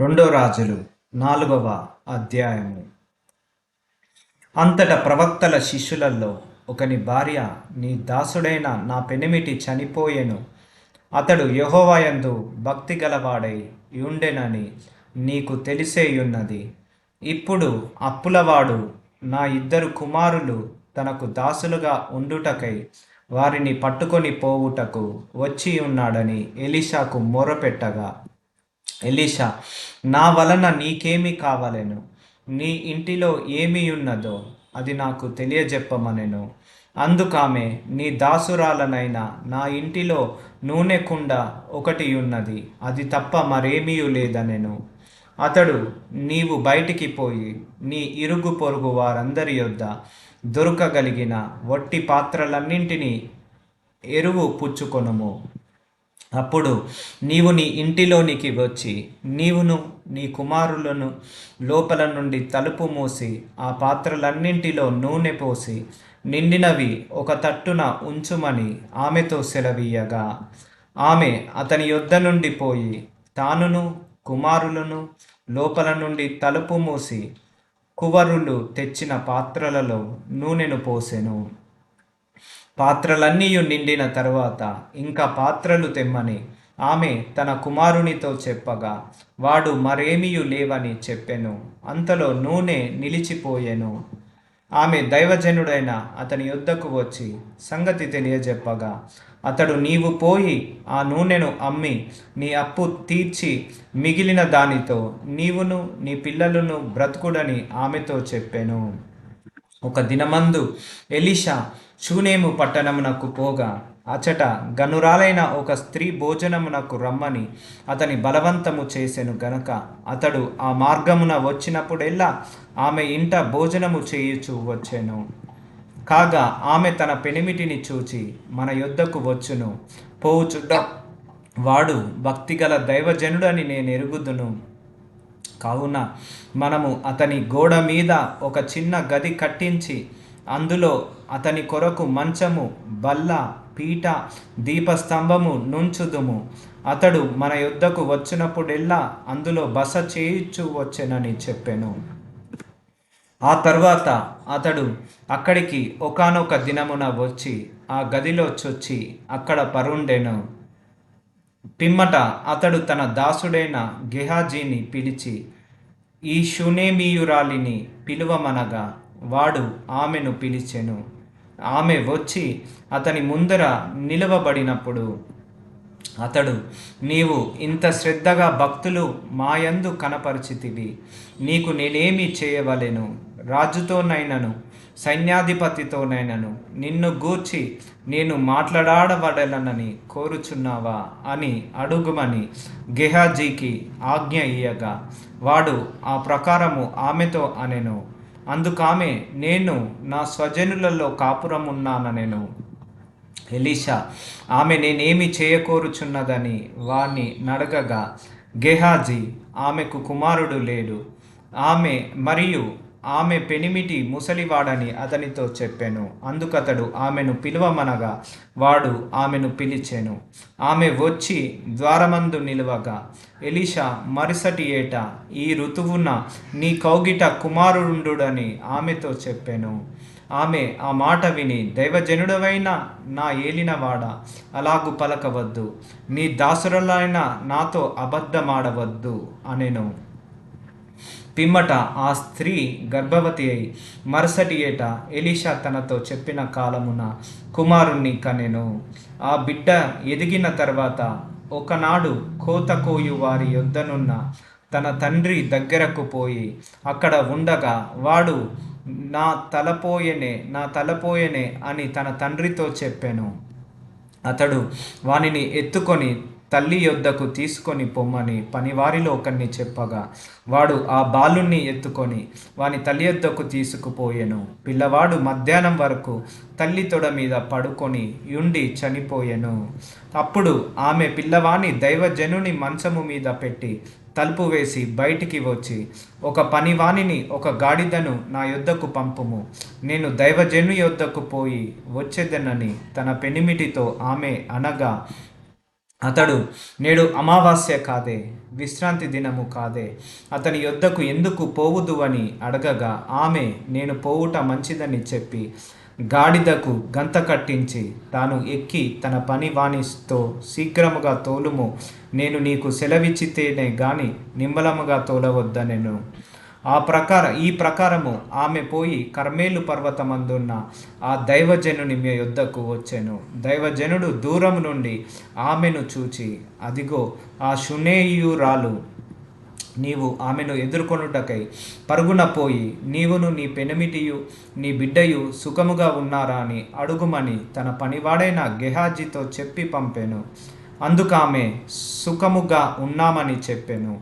రెండో రాజులు 4వ అధ్యాయము. అంతటా ప్రవక్తల శిష్యులలో ఒకని భార్య, నీ దాసుడైన నా పెనిమిటి చనిపోయెను, అతడు యెహోవా యందు భక్తి గలవాడై యుండెనని నీకు తెలిసేయున్నది. ఇప్పుడు అప్పులవాడు నా 2 కుమారులు తనకు దాసులుగా ఉండుటకై వారిని పట్టుకొని పోవుటకు వచ్చి ఉన్నాడని ఎలీషాకు మొర్రపెట్టగా, ఎలీషా, నా వలన నీకేమి కావలెను? నీ ఇంటిలో ఏమి ఉన్నదో అది నాకు తెలియజెప్పమనెను. అందుకామె, నీ దాసురాలనైన నా ఇంటిలో నూనె కుండ ఒకటి ఉన్నది, అది తప్ప మరేమీ లేదనెను. అతడు, నీవు బయటికి పోయి నీ ఇరుగు పొరుగు వారందరి యొద్ద దొరకగలిగిన వట్టి పాత్రలన్నింటినీ ఎరువు పుచ్చుకొనుము. అప్పుడు నీవు నీ ఇంటిలోనికి వచ్చి నీవును నీ కుమారులను లోపల నుండి తలుపు మూసి ఆ పాత్రలన్నింటిలో నూనె పోసి నిండినవి ఒక తట్టున ఉంచుమని ఆమెతో సెలవీయగా, ఆమె అతని యొద్ద నుండి పోయి తానును కుమారులను లోపల నుండి తలుపు మూసి కువరులు తెచ్చిన పాత్రలలో నూనెను పోసెను. పాత్రలన్నీ నిండిన తరువాత ఇంకా పాత్రలు తెమ్మని ఆమె తన కుమారునితో చెప్పగా, వాడు మరేమీ లేవని చెప్పెను. అంతలో నూనె నిలిచిపోయెను. ఆమె దైవజనుడైన అతని యొద్దకు వచ్చి సంగతి తెలియజెప్పగా, అతడు, నీవు పోయి ఆ నూనెను అమ్మి నీ అప్పు తీర్చి మిగిలిన దానితో నీవును నీ పిల్లలను బ్రతుకుడని ఆమెతో చెప్పెను. ఒక దినమందు ఎలీషా షూనేము పట్టణమునకు పోగా, అచట గనురాలైన ఒక స్త్రీ భోజనమునకు రమ్మని అతని బలవంతము చేసెను గనుక అతడు ఆ మార్గమున వచ్చినప్పుడెల్లా ఆమె ఇంట భోజనము చేయుచూ వచ్చెను. కాగా ఆమె తన పెనిమిటిని చూచి మన యొద్దకు వచ్చును పోవుచుడ్డ వాడు భక్తిగల దైవజనుడని నేను ఎరుగుదును. కావున మనము అతని గోడ మీద ఒక చిన్న గది కట్టించి అందులో అతని కొరకు మంచము, బల్ల, పీట, దీపస్తంభము నుంచుదుము. అతడు మన యొద్దకు వచ్చినప్పుడెల్లా అందులో బస చేయుచు వచ్చెనని చెప్పెను. ఆ తర్వాత అతడు అక్కడికి ఒకానొక దినమున వచ్చి ఆ గదిలో చొచ్చి అక్కడ పరుండెను. పిమ్మట అతడు తన దాసుడైన గెహాజీని పిలిచి ఈ షూనేమీయురాలిని పిలువమనగా వాడు ఆమెను పిలిచెను. ఆమె వచ్చి అతని ముందర నిలవబడినప్పుడు అతడు, నీవు ఇంత శ్రద్ధగా భక్తులు మాయందు కనపరిచితివి, నీకు నేనేమి చేయవలెను? రాజుతోనైనను సైన్యాధిపతితోనైనను నిన్ను గూర్చి నేను మాట్లాడవలెనని కోరుచున్నావా అని అడుగుమని గెహాజీకి ఆజ్ఞ ఇయ్యగా వాడు ఆ ప్రకారము ఆమెతో అనెను. అందుకామె, నేను నా స్వజనులలో కాపురమున్నానెను. ఎలీషా ఆమె నేనేమి చేయకోరుచున్నదని వాణ్ణి నడగగా, గెహాజీ, ఆమెకు కుమారుడు లేడు, ఆమె పెనిమిటి ముసలివాడని అతనితో చెప్పెను. అందుకతడు ఆమెను పిలువమనగా వాడు ఆమెను పిలిచెను. ఆమె వచ్చి ద్వారమందు నిలువగా ఎలీషా మరుసటి ఏట ఈ ఋతువున నీ కౌగిట కుమారుడుండుడని ఆమెతో చెప్పెను. ఆమె ఆ మాట విని, దైవజనుడవైన నా ఏలినవాడ, అలాగు పలకవద్దు, నీ దాసురులైన నాతో అబద్ధమాడవద్దు అనెను. పిమ్మట ఆ స్త్రీ గర్భవతి అయి మరుసటి ఏట ఎలీషా తనతో చెప్పిన కాలమున కుమారుణ్ణి కనెను. ఆ బిడ్డ ఎదిగిన తర్వాత ఒకనాడు కోత కోయు వారి యొద్దనున్న తన తండ్రి దగ్గరకు పోయి అక్కడ ఉండగా వాడు, నా తలపోయెనే అని తన తండ్రితో చెప్పెను. అతడు వానిని ఎత్తుకొని తల్లి యొద్దకు తీసుకొని పొమ్మని పనివారిలో ఒకరిని చెప్పగా వాడు ఆ బాలుణ్ణి ఎత్తుకొని వాని తల్లి యొద్దకు తీసుకుపోయెను. పిల్లవాడు మధ్యాహ్నం వరకు తల్లి తొడ మీద పడుకొని యుండి చనిపోయెను. అప్పుడు ఆమె పిల్లవాని దైవజనుని మంచము మీద పెట్టి తలుపు వేసి బయటికి వచ్చి, ఒక పనివానిని ఒక గాడిదను నా యొద్దకు పంపుము, నేను దైవజను యొద్దకు పోయి వచ్చేదనని తన పెనిమిటితో ఆమె అనగా, అతడు, నేడు అమావాస్య కాదే, విశ్రాంతి దినము కాదే, అతని యొద్దకు ఎందుకు పోవుదు అని అడగగా, ఆమె, నేను పోవుట మంచిదని చెప్పి గాడిదకు గంత కట్టించి తాను ఎక్కి తన పని వానితో, శీఘ్రముగా తోలుము, నేను నీకు సెలవిచ్చితేనే గాని నిమ్మలముగా తోలవద్దనెను. ఈ ప్రకారము ఆమె పోయి కర్మేలు పర్వతమందున్న ఆ దైవజనుని యొద్దకు వచ్చెను. దైవజనుడు దూరము నుండి ఆమెను చూచి, అదిగో ఆ షునేయురాలు, నీవు ఆమెను ఎదుర్కొనుటకై పరుగున పోయి నీవును నీ పెనిమిటియు నీ బిడ్డయు సుఖముగా ఉన్నారా అని అడుగుమని తన పనివాడైన గెహాజీతో చెప్పి పంపెను. అందుకామె సుఖముగా ఉన్నామని చెప్పెను.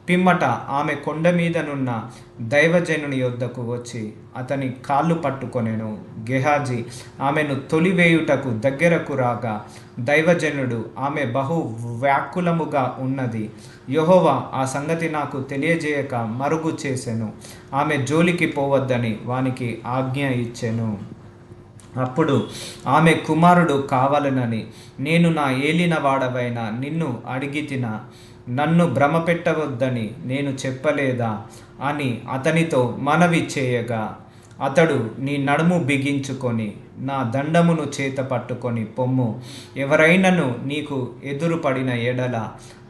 పిమ్మట ఆమె కొండ మీదనున్న దైవజనుని యొద్దకు వచ్చి అతని కాళ్ళు పట్టుకొనెను. గెహాజీ ఆమెను తొలివేయుటకు దగ్గరకు రాగా, దైవజనుడు, ఆమె బహు వ్యాకులముగా ఉన్నది, యెహోవా ఆ సంగతి నాకు తెలియజేయక మరుగు చేసెను, ఆమె జోలికి పోవద్దని వానికి ఆజ్ఞ ఇచ్చెను. అప్పుడు ఆమె, కుమారుడు కావాలనని నేను నా ఏలినవాడవైన నిన్ను అడిగితినా, నన్ను భ్రమపెట్టవద్దని నేను చెప్పలేదా అని అతనితో మనవి చేయగా, అతడు, నీ నడుము బిగించుకొని నా దండమును చేత పట్టుకొని పొమ్ము, ఎవరైనను నీకు ఎదురుపడిన ఎడల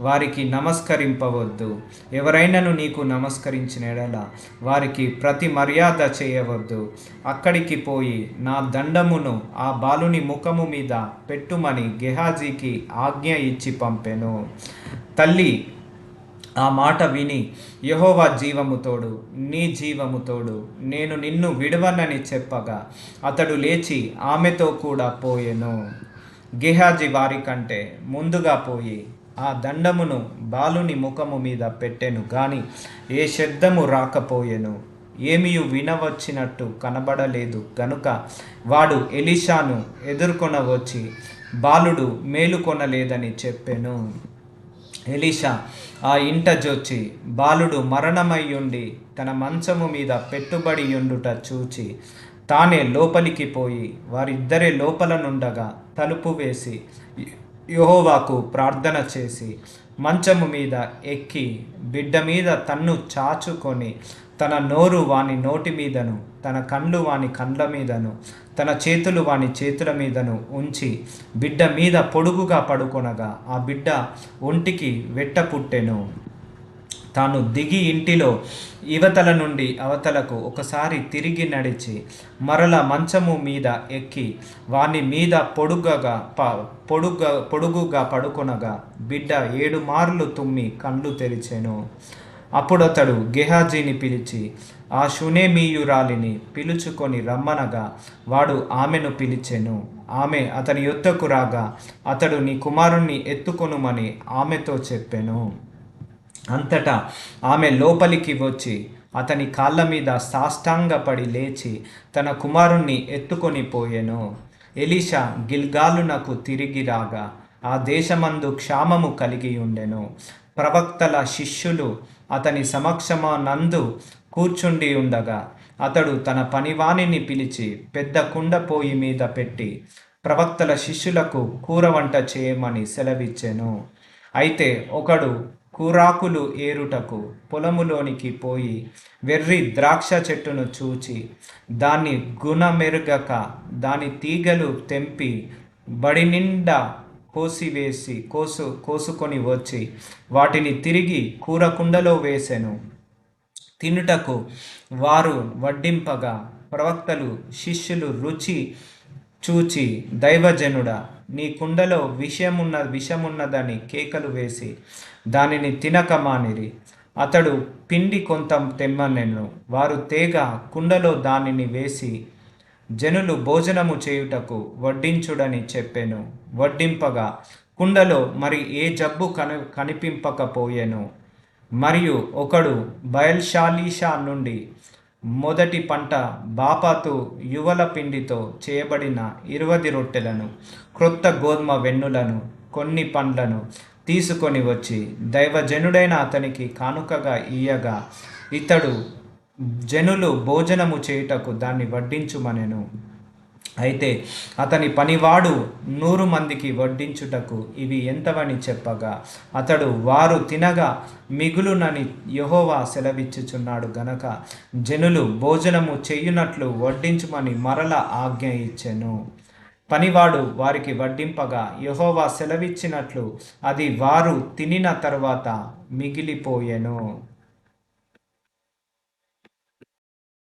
వారికి నమస్కరింపవద్దు, ఎవరైనను నీకు నమస్కరించిన ఎడల వారికి ప్రతి మర్యాద చేయవద్దు, అక్కడికి పోయి నా దండమును ఆ బాలుని ముఖము మీద పెట్టుమని గెహాజీకి ఆజ్ఞ ఇచ్చి పంపెను. తల్లి ఆ మాట విని, యెహోవా జీవము తోడు, నీ జీవము తోడు, నేను నిన్ను విడవనని చెప్పగా అతడు లేచి ఆమెతో కూడా పోయెను. గెహాజీ వారి కంటే ముందుగా పోయి ఆ దండమును బాలుని ముఖము మీద పెట్టెను గాని ఏ శబ్దము రాకపోయెను. ఏమీయు వినవచ్చినట్టు కనబడలేదు గనుక వాడు ఎలీషాను ఎదుర్కొన వచ్చి, బాలుడు మేలుకొనలేదని చెప్పెను. ఎలీషా ఆ ఇంట జొచ్చి బాలుడు మరణమయ్యుండి తన మంచము మీద పెట్టుబడి యుండుట చూచి తానే లోపలికి పోయి వారిద్దరే లోపల నుండగా తలుపు వేసి యెహోవాకు ప్రార్థన చేసి మంచము మీద ఎక్కి బిడ్డ మీద తన్ను చాచుకొని తన నోరు వాని నోటి మీదను, తన కండ్లు వాని కండ్ల మీదను, తన చేతులు వాని చేతుల మీదను ఉంచి బిడ్డ మీద పొడుగుగా పడుకొనగా ఆ బిడ్డ ఒంటికి వెట్ట పుట్టెను. తాను దిగి ఇంటిలో ఇవతల నుండి అవతలకు ఒకసారి తిరిగి నడిచి మరల మంచము మీద ఎక్కి వాని మీద పొడుగుగా పడుకొనగా బిడ్డ 7 మార్లు తుమ్మి కండ్లు తెరిచెను. అప్పుడతడు గెహాజీని పిలిచి ఆ షునేమీయురాలిని పిలుచుకొని రమ్మనగా వాడు ఆమెను పిలిచెను. ఆమె అతని యొద్దకు రాగా అతడు, నీ కుమారుణ్ణి ఎత్తుకొనుమని ఆమెతో చెప్పెను. అంతటా ఆమె లోపలికి వచ్చి అతని కాళ్ళ మీద సాష్టాంగపడి లేచి తన కుమారుణ్ణి ఎత్తుకొని పోయెను. ఎలీషా గిల్గాలునకు తిరిగి రాగా ఆ దేశమందు క్షామము కలిగి ఉండెను. ప్రవక్తల శిష్యులు అతని సమక్షమనందు కూర్చుండి ఉండగా అతడు తన పనివానిని పిలిచి పెద్ద కుండ పోయి మీద పెట్టి ప్రవక్తల శిష్యులకు కూర వంట చేయమని సెలవిచ్చెను. అయితే ఒకడు కూరాకులు ఏరుటకు పొలములోనికి పోయి వెర్రి ద్రాక్ష చెట్టును చూచి దాన్ని గుణమెరుగక దాని తీగలు తెంపి బడి నిండా కోసుకొని వచ్చి వాటిని తిరిగి కూరకుండలో వేసెను. తినుటకు వారు వడ్డింపగా ప్రవక్తలు శిష్యులు రుచి చూచి, దైవజనుడా, నీ కుండలో విషమున్నదని కేకలు వేసి దానిని తినక మానిరి. అతడు పిండి కొంత తెమ్మనెను. వారు తేగా కుండలో దానిని వేసి జనులు భోజనము చేయుటకు వడ్డించుడని చెప్పెను. వడ్డింపగా కుండలో మరి ఏ జబ్బు కనిపింపకపోయెను. మరియు ఒకడు బయల్షాలీషా నుండి మొదటి పంట బాపాతు యువల పిండితో చేయబడిన 20 రొట్టెలను, క్రొత్త గోధుమ వెన్నులను, కొన్ని పండ్లను తీసుకొని వచ్చి దైవజనుడైన అతనికి కానుకగా ఇయ్యగా ఇతడు జనులు భోజనము చేయుటకు దాన్ని వడ్డించుమనెను. అయితే అతని పనివాడు 100 మందికి వడ్డించుటకు ఇవి ఎంతవని చెప్పగా అతడు వారు తినగా మిగులునని యెహోవా సెలవిచ్చుచున్నాడు గనక జనులు భోజనము చెయ్యునట్లు వడ్డించుమని మరల ఆజ్ఞ ఇచ్చెను. పనివాడు వారికి వడ్డింపగా యెహోవా సెలవిచ్చినట్లు అది వారు తినిన తరువాత మిగిలిపోయెను.